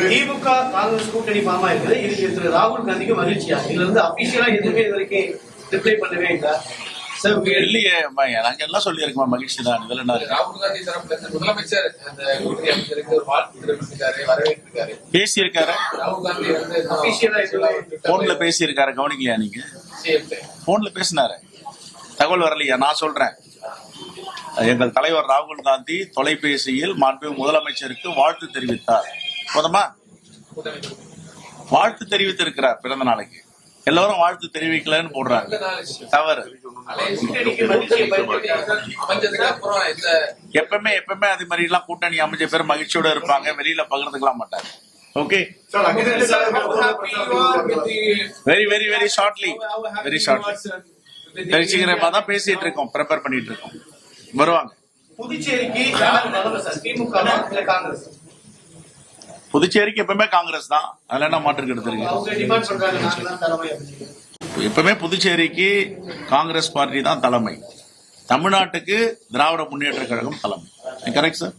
திமுக காங்கிரஸ் கூட்டணி ஃபார்ம் ஆயிருக்குது. இதுக்கு திரு ராகுல் காந்திக்கு மகிழ்ச்சியா? இதுல இருந்து அபிஷியலா எதுவுமே இது வரைக்கும் ரிப்ளை பண்ணவே இல்லை சார். இல்லையே, நாங்க எல்லாம் சொல்லியிருக்கோம், மகிழ்ச்சி தான். இதுல ராகுல் காந்தி தரப்புல இருந்து முதலமைச்சர் அந்த கூட்டணி அமைச்சருக்கு ஒரு வாழ்த்து தெரிவிச்சிருக்காரு, வரவேற்றிருக்காரு. பேசியிருக்காரு. ராகுல் காந்தி வந்து அபிஷியலா போன்ல பேசியிருக்காரு, கவனிக்கலையா நீங்க? போன்ல பேசினாரு, தகவல் வரலையா? நான் சொல்றேன், எங்கள் தலைவர் ராகுல் காந்தி தொலைபேசியில் மாண்புமிகு முதலமைச்சருக்கு வாழ்த்து தெரிவித்தார். போதுமா? வாழ்த்து தெரிவித்திருக்கிறார் பிறந்த நாளைக்கு. எல்லாரும் வாழ்த்து தெரிவிக்கலன்னு போடுறாங்க, தவறு. எப்பவுமே அது மாதிரி எல்லாம் கூட்டணி அமைச்ச பேர் மகிழ்ச்சியோட இருப்பாங்க, வெளியில பகிர்ந்துக்கலாம் மாட்டாங்க. Okay, very very very shortly, very சீக்கிரமா தான் பேசிட்டு இருக்கோம், ப்ரிப்பேர் பண்ணிட்டு இருக்கோம், வருவாங்க. புதுச்சேரிக்கு எப்பவுமே காங்கிரஸ் தான், அதுல என்ன மாற்று எடுத்திருக்கு? எப்பவுமே புதுச்சேரிக்கு காங்கிரஸ் பார்ட்டி தான் தலைமை, தமிழ்நாட்டுக்கு திராவிட முன்னேற்ற கழகம் தலைமை. Correct sir?